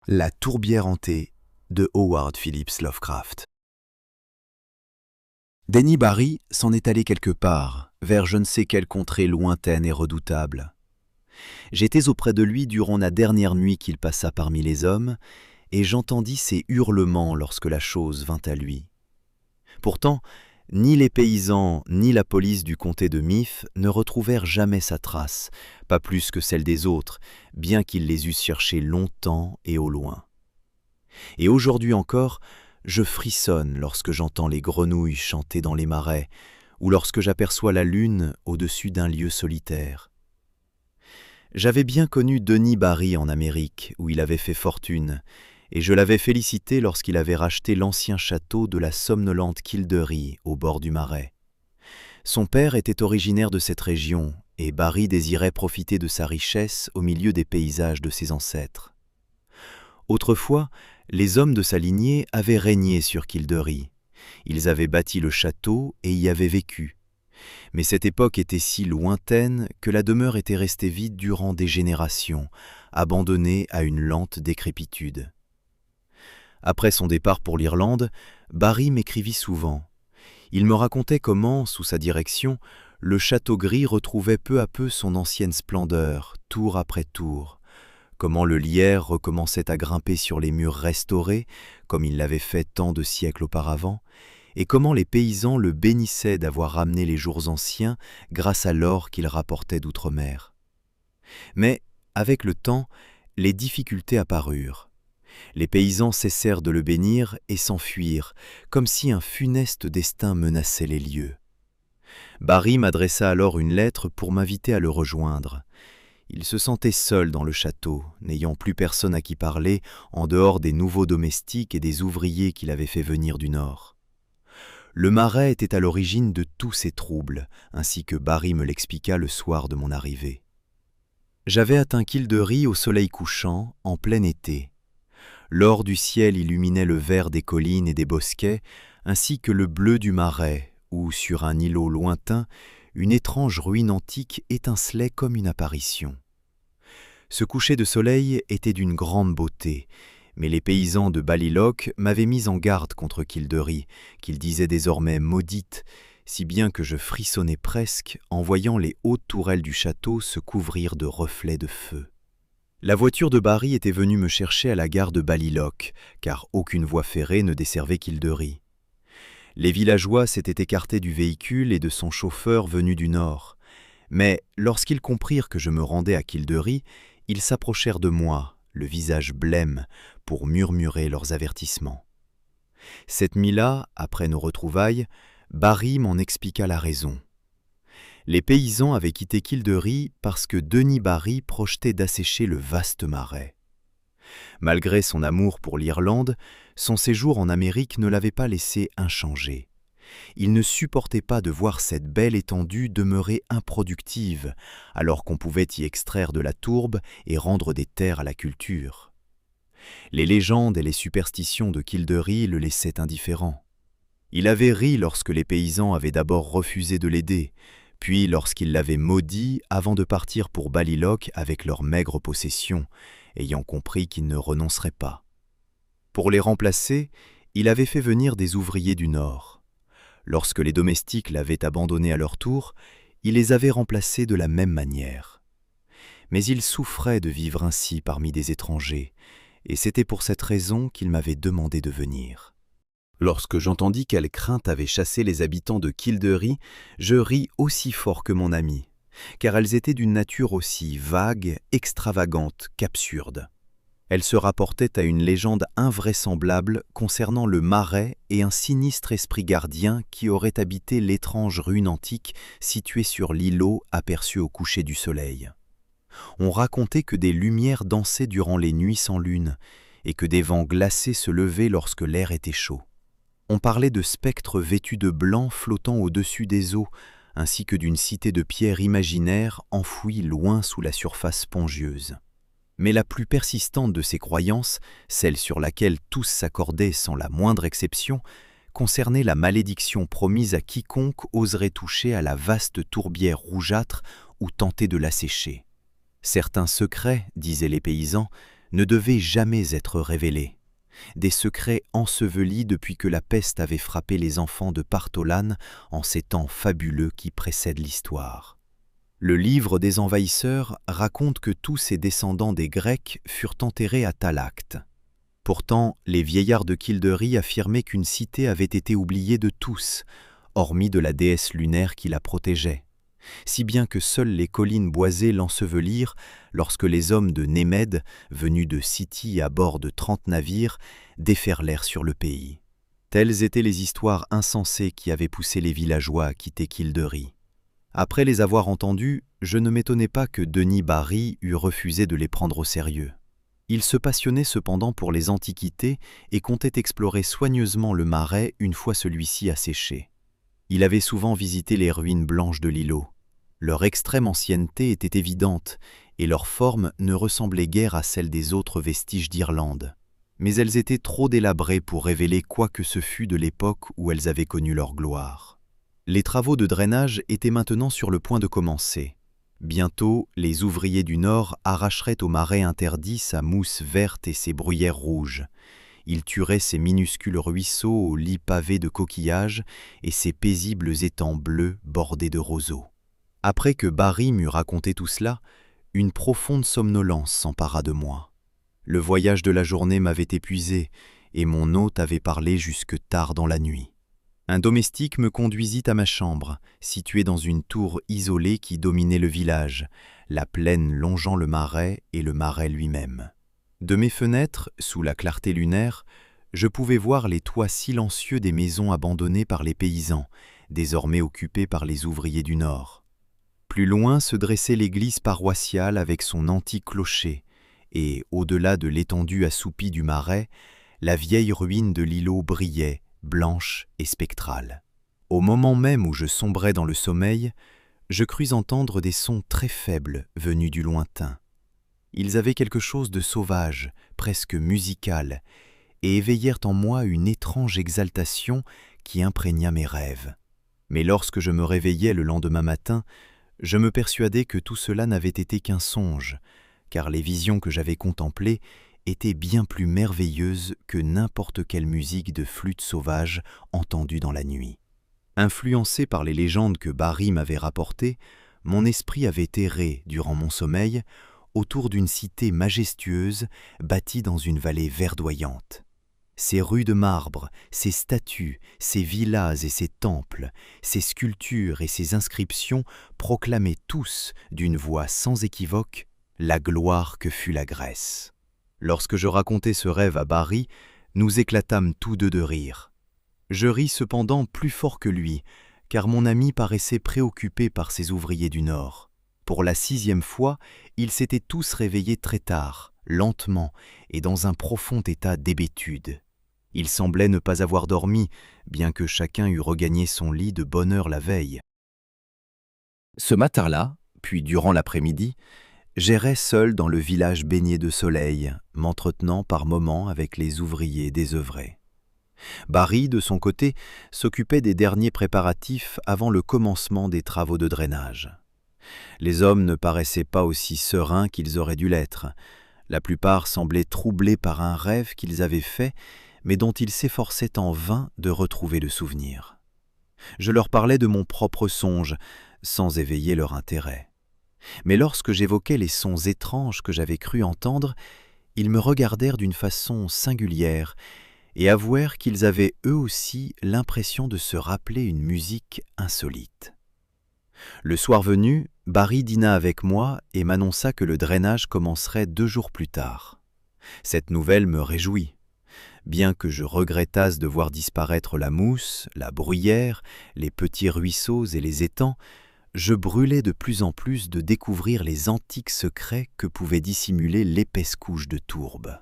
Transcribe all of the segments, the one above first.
La tourbière hantée de Howard Phillips Lovecraft. Denny Barry s'en est allé quelque part, vers je ne sais quelle contrée lointaine et redoutable. J'étais auprès de lui durant la dernière nuit qu'il passa parmi les hommes, et j'entendis ses hurlements lorsque la chose vint à lui. Pourtant, ni les paysans ni la police du comté de Meath ne retrouvèrent jamais sa trace, pas plus que celle des autres, bien qu'ils les eussent cherchés longtemps et au loin. Et aujourd'hui encore, je frissonne lorsque j'entends les grenouilles chanter dans les marais, ou lorsque j'aperçois la lune au-dessus d'un lieu solitaire. J'avais bien connu Denny Barry en Amérique, où il avait fait fortune, et je l'avais félicité lorsqu'il avait racheté l'ancien château de la somnolente Kildare au bord du marais. Son père était originaire de cette région, et Barry désirait profiter de sa richesse au milieu des paysages de ses ancêtres. Autrefois, les hommes de sa lignée avaient régné sur Kildare. Ils avaient bâti le château et y avaient vécu. Mais cette époque était si lointaine que la demeure était restée vide durant des générations, abandonnée à une lente décrépitude. Après son départ pour l'Irlande, Barry m'écrivit souvent. Il me racontait comment, sous sa direction, le château gris retrouvait peu à peu son ancienne splendeur, tour après tour, comment le lierre recommençait à grimper sur les murs restaurés, comme il l'avait fait tant de siècles auparavant, et comment les paysans le bénissaient d'avoir ramené les jours anciens grâce à l'or qu'il rapportait d'outre-mer. Mais, avec le temps, les difficultés apparurent. Les paysans cessèrent de le bénir et s'enfuirent, comme si un funeste destin menaçait les lieux. Barry m'adressa alors une lettre pour m'inviter à le rejoindre. Il se sentait seul dans le château, n'ayant plus personne à qui parler en dehors des nouveaux domestiques et des ouvriers qu'il avait fait venir du nord. Le marais était à l'origine de tous ces troubles, ainsi que Barry me l'expliqua le soir de mon arrivée. J'avais atteint Kildare au soleil couchant, en plein été. L'or du ciel illuminait le vert des collines et des bosquets, ainsi que le bleu du marais, où, sur un îlot lointain, une étrange ruine antique étincelait comme une apparition. Ce coucher de soleil était d'une grande beauté, mais les paysans de Ballylock m'avaient mis en garde contre Kildare, qu'ils disaient désormais maudite, si bien que je frissonnais presque en voyant les hautes tourelles du château se couvrir de reflets de feu. La voiture de Barry était venue me chercher à la gare de Ballylock, car aucune voie ferrée ne desservait Kildare. Les villageois s'étaient écartés du véhicule et de son chauffeur venu du nord. Mais lorsqu'ils comprirent que je me rendais à Kildare, ils s'approchèrent de moi, le visage blême, pour murmurer leurs avertissements. Cette nuit-là, après nos retrouvailles, Barry m'en expliqua la raison. Les paysans avaient quitté Kildare parce que Denny Barry projetait d'assécher le vaste marais. Malgré son amour pour l'Irlande, son séjour en Amérique ne l'avait pas laissé inchangé. Il ne supportait pas de voir cette belle étendue demeurer improductive, alors qu'on pouvait y extraire de la tourbe et rendre des terres à la culture. Les légendes et les superstitions de Kildare le laissaient indifférent. Il avait ri lorsque les paysans avaient d'abord refusé de l'aider, puis lorsqu'ils l'avaient maudit avant de partir pour Ballylock avec leurs maigres possessions, ayant compris qu'ils ne renonceraient pas. Pour les remplacer, il avait fait venir des ouvriers du Nord. Lorsque les domestiques l'avaient abandonné à leur tour, il les avait remplacés de la même manière. Mais il souffrait de vivre ainsi parmi des étrangers, et c'était pour cette raison qu'il m'avait demandé de venir. Lorsque j'entendis quelle crainte avait chassé les habitants de Kildare, je ris aussi fort que mon ami, car elles étaient d'une nature aussi vague, extravagante qu'absurde. Elles se rapportaient à une légende invraisemblable concernant le marais et un sinistre esprit gardien qui aurait habité l'étrange ruine antique située sur l'îlot aperçu au coucher du soleil. On racontait que des lumières dansaient durant les nuits sans lune et que des vents glacés se levaient lorsque l'air était chaud. On parlait de spectres vêtus de blanc flottant au-dessus des eaux, ainsi que d'une cité de pierre imaginaire enfouie loin sous la surface spongieuse. Mais la plus persistante de ces croyances, celle sur laquelle tous s'accordaient sans la moindre exception, concernait la malédiction promise à quiconque oserait toucher à la vaste tourbière rougeâtre ou tenter de l'assécher. Certains secrets, disaient les paysans, ne devaient jamais être révélés. Des secrets ensevelis depuis que la peste avait frappé les enfants de Partholane en ces temps fabuleux qui précèdent l'histoire. Le livre des envahisseurs raconte que tous ces descendants des Grecs furent enterrés à Talact. Pourtant, les vieillards de Kildare affirmaient qu'une cité avait été oubliée de tous, hormis de la déesse lunaire qui la protégeait, si bien que seules les collines boisées l'ensevelirent lorsque les hommes de Némède, venus de Scythie à bord de 30 navires, déferlèrent sur le pays. Telles étaient les histoires insensées qui avaient poussé les villageois à quitter Kildare. Après les avoir entendus, je ne m'étonnais pas que Denis Barry eût refusé de les prendre au sérieux. Il se passionnait cependant pour les antiquités et comptait explorer soigneusement le Marais une fois celui-ci asséché. Il avait souvent visité les ruines blanches de l'îlot. Leur extrême ancienneté était évidente et leur forme ne ressemblait guère à celle des autres vestiges d'Irlande. Mais elles étaient trop délabrées pour révéler quoi que ce fût de l'époque où elles avaient connu leur gloire. Les travaux de drainage étaient maintenant sur le point de commencer. Bientôt, les ouvriers du Nord arracheraient au marais interdit sa mousse verte et ses bruyères rouges. Ils tueraient ces minuscules ruisseaux aux lits pavés de coquillages et ces paisibles étangs bleus bordés de roseaux. Après que Barry m'eut raconté tout cela, une profonde somnolence s'empara de moi. Le voyage de la journée m'avait épuisé et mon hôte avait parlé jusque tard dans la nuit. Un domestique me conduisit à ma chambre, située dans une tour isolée qui dominait le village, la plaine longeant le marais et le marais lui-même. De mes fenêtres, sous la clarté lunaire, je pouvais voir les toits silencieux des maisons abandonnées par les paysans, désormais occupées par les ouvriers du Nord. Plus loin se dressait l'église paroissiale avec son antique clocher, et, au-delà de l'étendue assoupie du marais, la vieille ruine de l'îlot brillait, blanche et spectrale. Au moment même où je sombrais dans le sommeil, je crus entendre des sons très faibles venus du lointain. Ils avaient quelque chose de sauvage, presque musical, et éveillèrent en moi une étrange exaltation qui imprégna mes rêves. Mais lorsque je me réveillai le lendemain matin, je me persuadai que tout cela n'avait été qu'un songe, car les visions que j'avais contemplées étaient bien plus merveilleuses que n'importe quelle musique de flûte sauvage entendue dans la nuit. Influencé par les légendes que Barry m'avait rapportées, mon esprit avait erré, durant mon sommeil, autour d'une cité majestueuse bâtie dans une vallée verdoyante. Ces rues de marbre, ces statues, ces villas et ces temples, ces sculptures et ces inscriptions proclamaient tous, d'une voix sans équivoque, la gloire que fut la Grèce. Lorsque je racontai ce rêve à Barry, nous éclatâmes tous deux de rire. Je ris cependant plus fort que lui, car mon ami paraissait préoccupé par ses ouvriers du Nord. Pour la 6e fois, ils s'étaient tous réveillés très tard, lentement et dans un profond état d'hébétude. Ils semblaient ne pas avoir dormi, bien que chacun eût regagné son lit de bonne heure la veille. Ce matin-là, puis durant l'après-midi, j'errais seul dans le village baigné de soleil, m'entretenant par moments avec les ouvriers désœuvrés. Barry, de son côté, s'occupait des derniers préparatifs avant le commencement des travaux de drainage. Les hommes ne paraissaient pas aussi sereins qu'ils auraient dû l'être. La plupart semblaient troublés par un rêve qu'ils avaient fait, mais dont ils s'efforçaient en vain de retrouver le souvenir. Je leur parlais de mon propre songe, sans éveiller leur intérêt. Mais lorsque j'évoquais les sons étranges que j'avais cru entendre, ils me regardèrent d'une façon singulière et avouèrent qu'ils avaient eux aussi l'impression de se rappeler une musique insolite. Le soir venu, Barry dîna avec moi et m'annonça que le drainage commencerait 2 jours plus tard. Cette nouvelle me réjouit. Bien que je regrettasse de voir disparaître la mousse, la bruyère, les petits ruisseaux et les étangs, je brûlais de plus en plus de découvrir les antiques secrets que pouvait dissimuler l'épaisse couche de tourbe.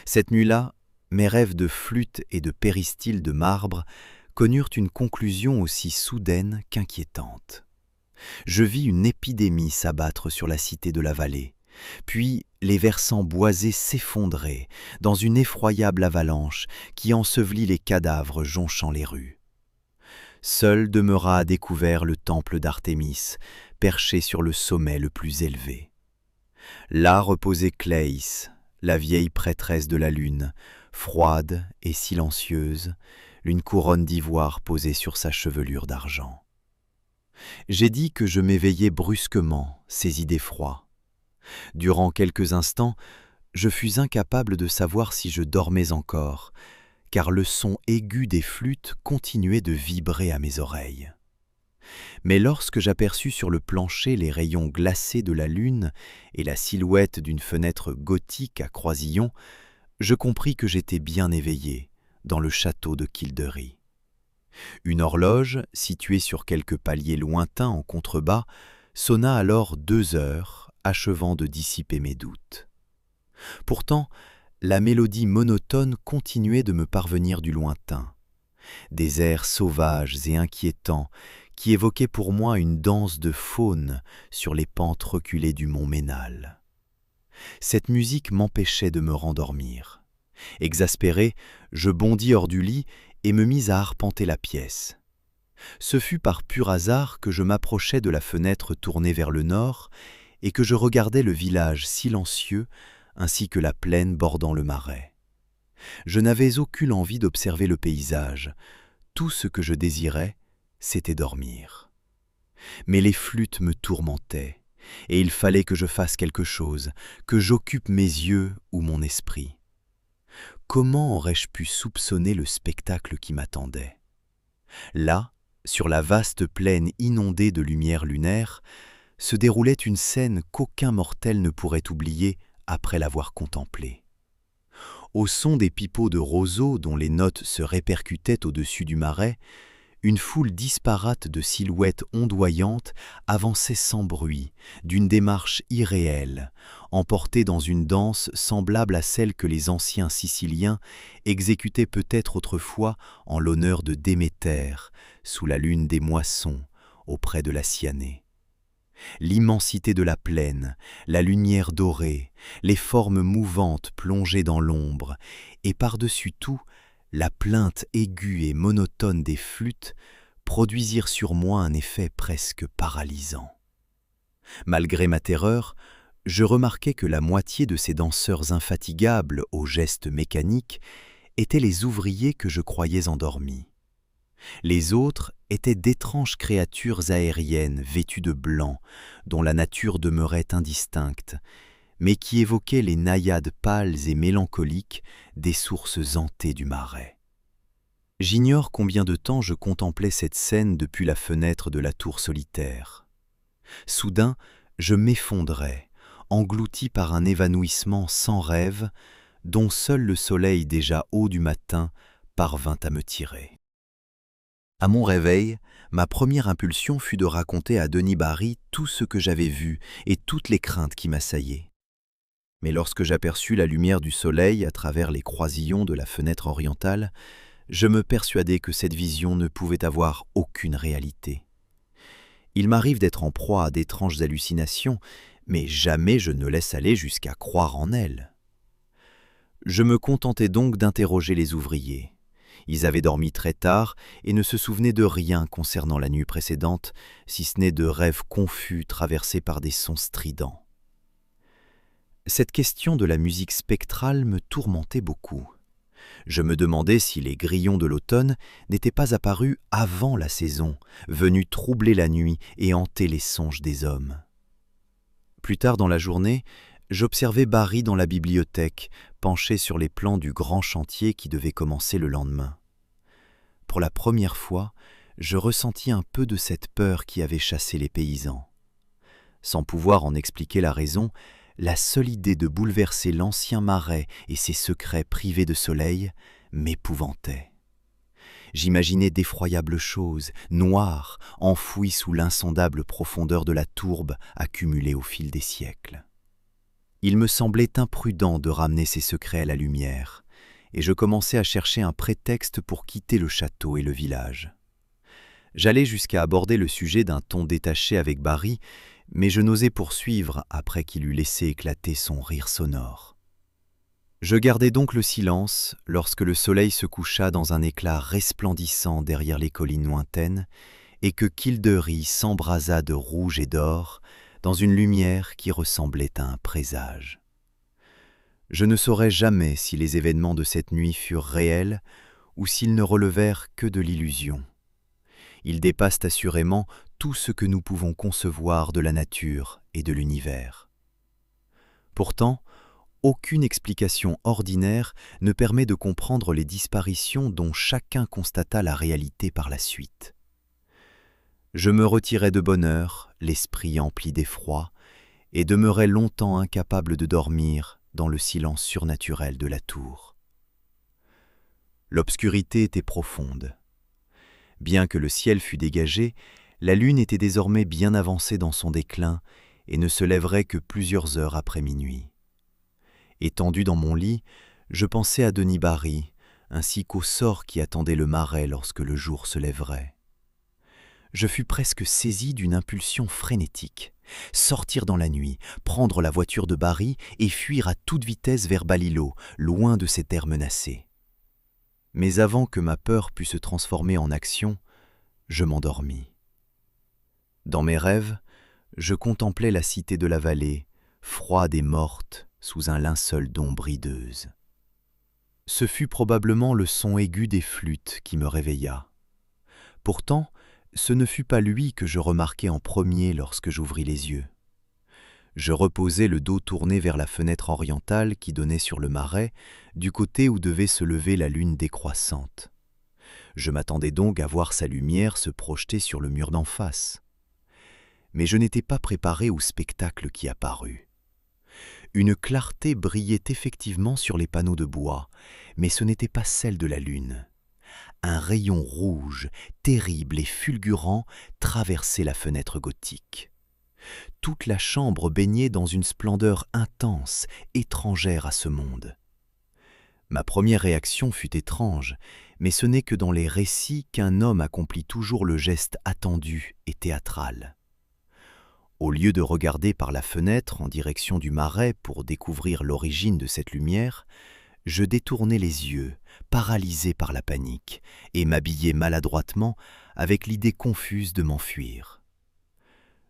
Cette nuit-là, mes rêves de flûte et de péristyle de marbre connurent une conclusion aussi soudaine qu'inquiétante. Je vis une épidémie s'abattre sur la cité de la vallée, puis les versants boisés s'effondrer dans une effroyable avalanche qui ensevelit les cadavres jonchant les rues. Seul demeura à découvert le temple d'Artémis, perché sur le sommet le plus élevé. Là reposait Cléis, la vieille prêtresse de la lune, froide et silencieuse, une couronne d'ivoire posée sur sa chevelure d'argent. J'ai dit que je m'éveillais brusquement, saisi d'effroi. Durant quelques instants, je fus incapable de savoir si je dormais encore, car le son aigu des flûtes continuait de vibrer à mes oreilles. Mais lorsque j'aperçus sur le plancher les rayons glacés de la lune et la silhouette d'une fenêtre gothique à croisillons, je compris que j'étais bien éveillé dans le château de Kildare. Une horloge, située sur quelques paliers lointains en contrebas, sonna alors 2 heures, achevant de dissiper mes doutes. Pourtant, la mélodie monotone continuait de me parvenir du lointain. Des airs sauvages et inquiétants qui évoquaient pour moi une danse de faune sur les pentes reculées du mont Ménal. Cette musique m'empêchait de me rendormir. Exaspéré, je bondis hors du lit et me mis à arpenter la pièce. Ce fut par pur hasard que je m'approchai de la fenêtre tournée vers le nord et que je regardai le village silencieux ainsi que la plaine bordant le marais. Je n'avais aucune envie d'observer le paysage. Tout ce que je désirais, c'était dormir. Mais les flûtes me tourmentaient, et il fallait que je fasse quelque chose, que j'occupe mes yeux ou mon esprit. Comment aurais-je pu soupçonner le spectacle qui m'attendait? Là, sur la vaste plaine inondée de lumière lunaire, se déroulait une scène qu'aucun mortel ne pourrait oublier après l'avoir contemplée. Au son des pipeaux de roseaux dont les notes se répercutaient au-dessus du marais, une foule disparate de silhouettes ondoyantes avançait sans bruit, d'une démarche irréelle, emportée dans une danse semblable à celle que les anciens Siciliens exécutaient peut-être autrefois en l'honneur de Déméter, sous la lune des moissons, auprès de la Cyanée. L'immensité de la plaine, la lumière dorée, les formes mouvantes plongées dans l'ombre, et par-dessus tout, la plainte aiguë et monotone des flûtes produisirent sur moi un effet presque paralysant. Malgré ma terreur, je remarquai que la moitié de ces danseurs infatigables aux gestes mécaniques étaient les ouvriers que je croyais endormis. Les autres étaient d'étranges créatures aériennes vêtues de blanc, dont la nature demeurait indistincte, mais qui évoquaient les naïades pâles et mélancoliques des sources hantées du marais. J'ignore combien de temps je contemplais cette scène depuis la fenêtre de la tour solitaire. Soudain, je m'effondrais, englouti par un évanouissement sans rêve, dont seul le soleil déjà haut du matin parvint à me tirer. À mon réveil, ma première impulsion fut de raconter à Denis Bary tout ce que j'avais vu et toutes les craintes qui m'assaillaient. Mais lorsque j'aperçus la lumière du soleil à travers les croisillons de la fenêtre orientale, je me persuadai que cette vision ne pouvait avoir aucune réalité. Il m'arrive d'être en proie à d'étranges hallucinations, mais jamais je ne laisse aller jusqu'à croire en elles. Je me contentai donc d'interroger les ouvriers. Ils avaient dormi très tard et ne se souvenaient de rien concernant la nuit précédente, si ce n'est de rêves confus traversés par des sons stridents. Cette question de la musique spectrale me tourmentait beaucoup. Je me demandais si les grillons de l'automne n'étaient pas apparus avant la saison, venus troubler la nuit et hanter les songes des hommes. Plus tard dans la journée, j'observai Bary dans la bibliothèque, penché sur les plans du grand chantier qui devait commencer le lendemain. Pour la première fois, je ressentis un peu de cette peur qui avait chassé les paysans. Sans pouvoir en expliquer la raison, la seule idée de bouleverser l'ancien marais et ses secrets privés de soleil m'épouvantait. J'imaginais d'effroyables choses, noires, enfouies sous l'insondable profondeur de la tourbe accumulée au fil des siècles. Il me semblait imprudent de ramener ces secrets à la lumière, et je commençais à chercher un prétexte pour quitter le château et le village. J'allais jusqu'à aborder le sujet d'un ton détaché avec Bary, mais je n'osais poursuivre après qu'il eut laissé éclater son rire sonore. Je gardai donc le silence lorsque le soleil se coucha dans un éclat resplendissant derrière les collines lointaines et que Kildare s'embrasa de rouge et d'or dans une lumière qui ressemblait à un présage. Je ne saurais jamais si les événements de cette nuit furent réels ou s'ils ne relevèrent que de l'illusion. Ils dépassent assurément tout ce que nous pouvons concevoir de la nature et de l'univers. Pourtant, aucune explication ordinaire ne permet de comprendre les disparitions dont chacun constata la réalité par la suite. Je me retirai de bonne heure, l'esprit empli d'effroi, et demeurai longtemps incapable de dormir dans le silence surnaturel de la tour. L'obscurité était profonde. Bien que le ciel fût dégagé, la lune était désormais bien avancée dans son déclin et ne se lèverait que plusieurs heures après minuit. Étendu dans mon lit, je pensais à Denis Barry, ainsi qu'au sort qui attendait le Marais lorsque le jour se lèverait. Je fus presque saisi d'une impulsion frénétique. Sortir dans la nuit, prendre la voiture de Barry et fuir à toute vitesse vers Bas-Lillo, loin de ces terres menacées. Mais avant que ma peur pût se transformer en action, je m'endormis. Dans mes rêves, je contemplais la cité de la vallée, froide et morte, sous un linceul d'ombre hideuse. Ce fut probablement le son aigu des flûtes qui me réveilla. Pourtant, ce ne fut pas lui que je remarquai en premier lorsque j'ouvris les yeux. Je reposai le dos tourné vers la fenêtre orientale qui donnait sur le Marais, du côté où devait se lever la lune décroissante. Je m'attendais donc à voir sa lumière se projeter sur le mur d'en face. Mais je n'étais pas préparé au spectacle qui apparut. Une clarté brillait effectivement sur les panneaux de bois, mais ce n'était pas celle de la lune. Un rayon rouge, terrible et fulgurant, traversait la fenêtre gothique. Toute la chambre baignait dans une splendeur intense, étrangère à ce monde. Ma première réaction fut étrange, mais ce n'est que dans les récits qu'un homme accomplit toujours le geste attendu et théâtral. Au lieu de regarder par la fenêtre en direction du Marais pour découvrir l'origine de cette lumière, je détournai les yeux, paralysé par la panique, et m'habillai maladroitement avec l'idée confuse de m'enfuir.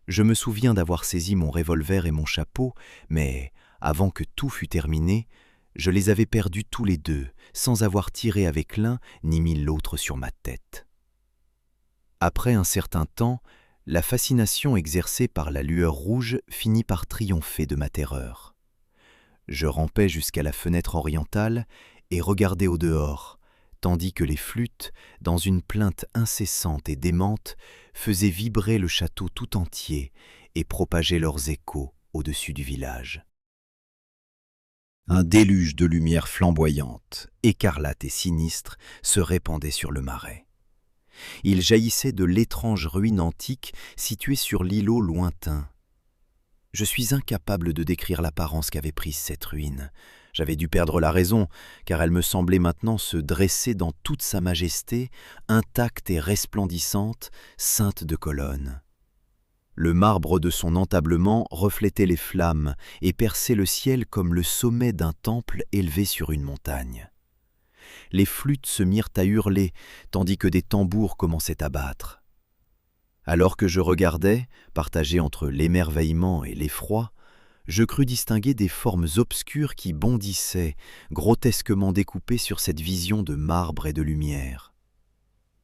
Je me souviens d'avoir saisi mon revolver et mon chapeau, mais, avant que tout fût terminé, je les avais perdus tous les deux, sans avoir tiré avec l'un ni mis l'autre sur ma tête. Après un certain temps, la fascination exercée par la lueur rouge finit par triompher de ma terreur. Je rampais jusqu'à la fenêtre orientale et regardais au dehors, tandis que les flûtes, dans une plainte incessante et démente, faisaient vibrer le château tout entier et propageaient leurs échos au-dessus du village. Un déluge de lumière flamboyante, écarlate et sinistre, se répandait sur le Marais. Il jaillissait de l'étrange ruine antique située sur l'îlot lointain. Je suis incapable de décrire l'apparence qu'avait prise cette ruine. J'avais dû perdre la raison, car elle me semblait maintenant se dresser dans toute sa majesté, intacte et resplendissante, ceinte de colonnes. Le marbre de son entablement reflétait les flammes et perçait le ciel comme le sommet d'un temple élevé sur une montagne. Les flûtes se mirent à hurler, tandis que des tambours commençaient à battre. Alors que je regardais, partagé entre l'émerveillement et l'effroi, je crus distinguer des formes obscures qui bondissaient, grotesquement découpées sur cette vision de marbre et de lumière.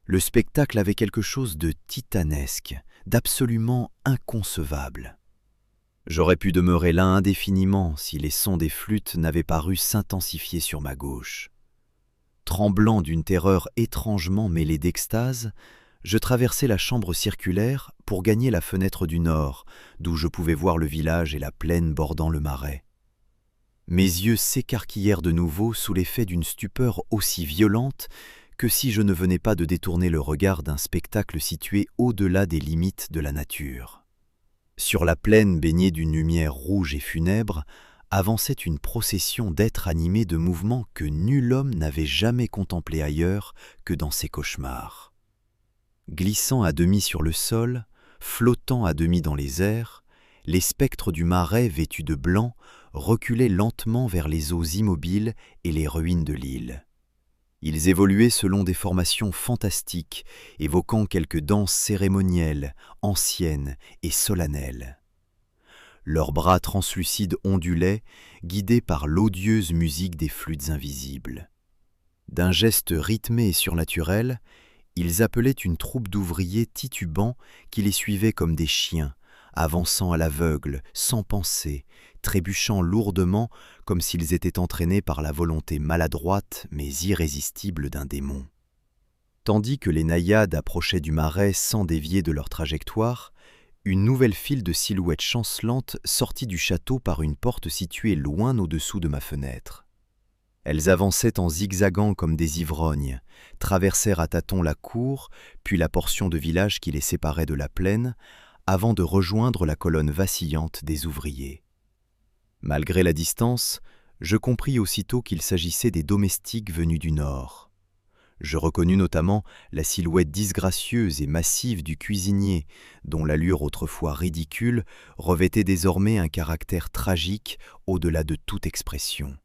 Le spectacle avait quelque chose de titanesque, d'absolument inconcevable. J'aurais pu demeurer là indéfiniment si les sons des flûtes n'avaient paru s'intensifier sur ma gauche. Tremblant d'une terreur étrangement mêlée d'extase, je traversai la chambre circulaire pour gagner la fenêtre du nord, d'où je pouvais voir le village et la plaine bordant le Marais. Mes yeux s'écarquillèrent de nouveau sous l'effet d'une stupeur aussi violente que si je ne venais pas de détourner le regard d'un spectacle situé au-delà des limites de la nature. Sur la plaine baignée d'une lumière rouge et funèbre, avançait une procession d'êtres animés de mouvements que nul homme n'avait jamais contemplés ailleurs que dans ses cauchemars. Glissant à demi sur le sol, flottant à demi dans les airs, les spectres du Marais vêtus de blanc reculaient lentement vers les eaux immobiles et les ruines de l'île. Ils évoluaient selon des formations fantastiques, évoquant quelques danses cérémonielles, anciennes et solennelles. Leurs bras translucides ondulaient, guidés par l'odieuse musique des flûtes invisibles. D'un geste rythmé et surnaturel, ils appelaient une troupe d'ouvriers titubants qui les suivaient comme des chiens, avançant à l'aveugle, sans penser, trébuchant lourdement comme s'ils étaient entraînés par la volonté maladroite mais irrésistible d'un démon. Tandis que les naïades approchaient du marais sans dévier de leur trajectoire, une nouvelle file de silhouettes chancelantes sortit du château par une porte située loin au-dessous de ma fenêtre. Elles avançaient en zigzagant comme des ivrognes, traversèrent à tâtons la cour, puis la portion de village qui les séparait de la plaine, avant de rejoindre la colonne vacillante des ouvriers. Malgré la distance, je compris aussitôt qu'il s'agissait des domestiques venus du nord. Je reconnus notamment la silhouette disgracieuse et massive du cuisinier, dont l'allure autrefois ridicule revêtait désormais un caractère tragique au-delà de toute expression.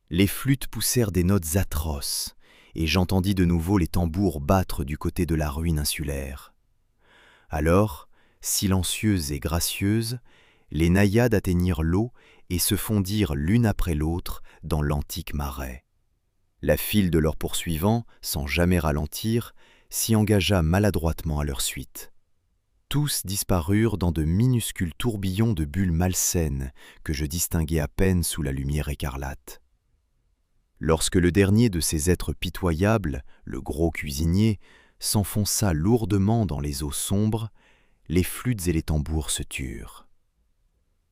Les flûtes poussèrent des notes atroces, et j'entendis de nouveau les tambours battre du côté de la ruine insulaire. Alors, silencieuses et gracieuses, les naïades atteignirent l'eau et se fondirent l'une après l'autre dans l'antique marais. La file de leurs poursuivants, sans jamais ralentir, s'y engagea maladroitement à leur suite. Tous disparurent dans de minuscules tourbillons de bulles malsaines que je distinguais à peine sous la lumière écarlate. Lorsque le dernier de ces êtres pitoyables, le gros cuisinier, s'enfonça lourdement dans les eaux sombres, les flûtes et les tambours se turent.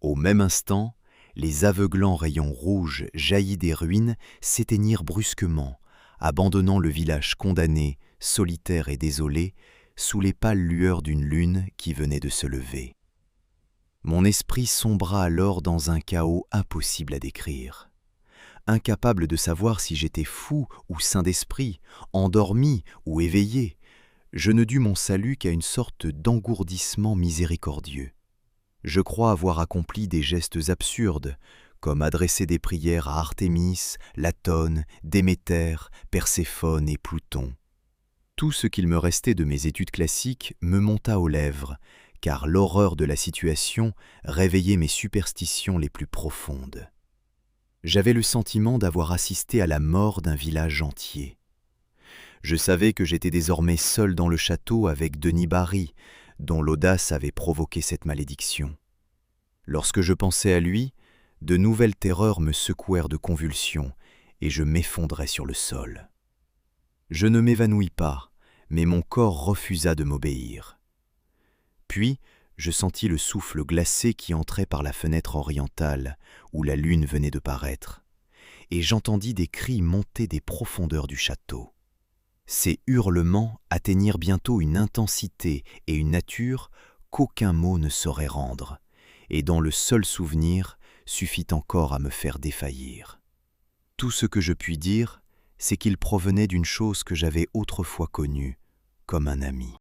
Au même instant, les aveuglants rayons rouges jaillis des ruines s'éteignirent brusquement, abandonnant le village condamné, solitaire et désolé, sous les pâles lueurs d'une lune qui venait de se lever. Mon esprit sombra alors dans un chaos impossible à décrire. Incapable de savoir si j'étais fou ou sain d'esprit, endormi ou éveillé, je ne dus mon salut qu'à une sorte d'engourdissement miséricordieux. Je crois avoir accompli des gestes absurdes, comme adresser des prières à Artémis, Latone, Déméter, Perséphone et Pluton. Tout ce qu'il me restait de mes études classiques me monta aux lèvres, car l'horreur de la situation réveillait mes superstitions les plus profondes. J'avais le sentiment d'avoir assisté à la mort d'un village entier. Je savais que j'étais désormais seul dans le château avec Denis Barry, dont l'audace avait provoqué cette malédiction. Lorsque je pensais à lui, de nouvelles terreurs me secouèrent de convulsions et je m'effondrais sur le sol. Je ne m'évanouis pas, mais mon corps refusa de m'obéir. Puis, je sentis le souffle glacé qui entrait par la fenêtre orientale, où la lune venait de paraître, et j'entendis des cris monter des profondeurs du château. Ces hurlements atteignirent bientôt une intensité et une nature qu'aucun mot ne saurait rendre, et dont le seul souvenir suffit encore à me faire défaillir. Tout ce que je puis dire, c'est qu'ils provenaient d'une chose que j'avais autrefois connue comme un ami.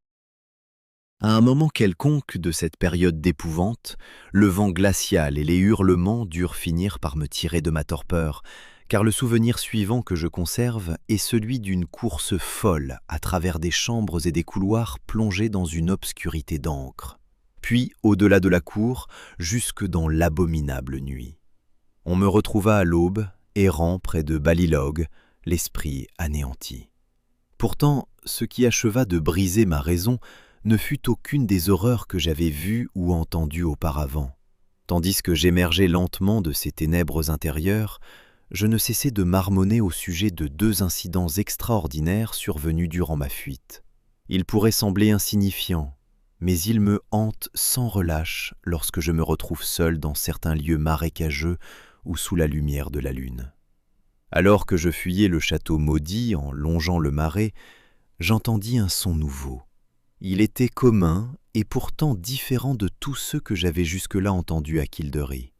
À un moment quelconque de cette période d'épouvante, le vent glacial et les hurlements durent finir par me tirer de ma torpeur, car le souvenir suivant que je conserve est celui d'une course folle à travers des chambres et des couloirs plongés dans une obscurité d'encre, puis au-delà de la cour, jusque dans l'abominable nuit. On me retrouva à l'aube, errant près de Balilogue, l'esprit anéanti. Pourtant, ce qui acheva de briser ma raison ne fut aucune des horreurs que j'avais vues ou entendues auparavant. Tandis que j'émergeais lentement de ces ténèbres intérieures, je ne cessais de marmonner au sujet de deux incidents extraordinaires survenus durant ma fuite. Ils pourraient sembler insignifiants, mais ils me hantent sans relâche lorsque je me retrouve seul dans certains lieux marécageux ou sous la lumière de la lune. Alors que je fuyais le château maudit en longeant le marais, j'entendis un son nouveau. Il était commun et pourtant différent de tous ceux que j'avais jusque-là entendus à Kildary.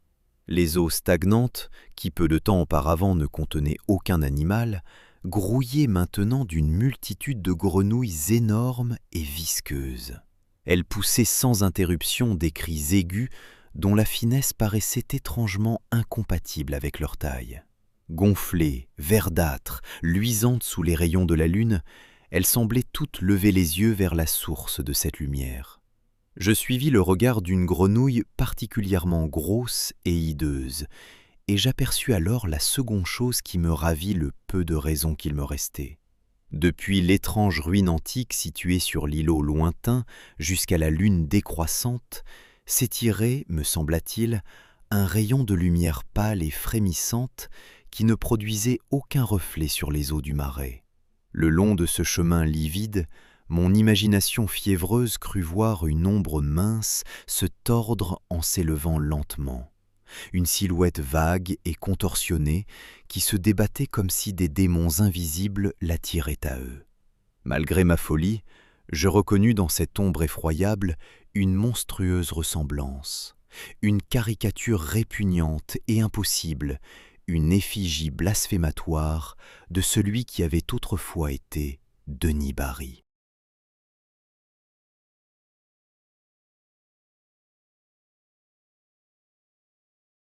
Les eaux stagnantes, qui peu de temps auparavant ne contenaient aucun animal, grouillaient maintenant d'une multitude de grenouilles énormes et visqueuses. Elles poussaient sans interruption des cris aigus dont la finesse paraissait étrangement incompatible avec leur taille. Gonflées, verdâtres, luisantes sous les rayons de la lune, elles semblaient toutes lever les yeux vers la source de cette lumière. Je suivis le regard d'une grenouille particulièrement grosse et hideuse, et j'aperçus alors la seconde chose qui me ravit le peu de raison qu'il me restait. Depuis l'étrange ruine antique située sur l'îlot lointain jusqu'à la lune décroissante, s'étirait, me sembla-t-il, un rayon de lumière pâle et frémissante qui ne produisait aucun reflet sur les eaux du marais. Le long de ce chemin livide, mon imagination fiévreuse crut voir une ombre mince se tordre en s'élevant lentement, une silhouette vague et contorsionnée qui se débattait comme si des démons invisibles l'attiraient à eux. Malgré ma folie, je reconnus dans cette ombre effroyable une monstrueuse ressemblance, une caricature répugnante et impossible, une effigie blasphématoire de celui qui avait autrefois été Denis Bary.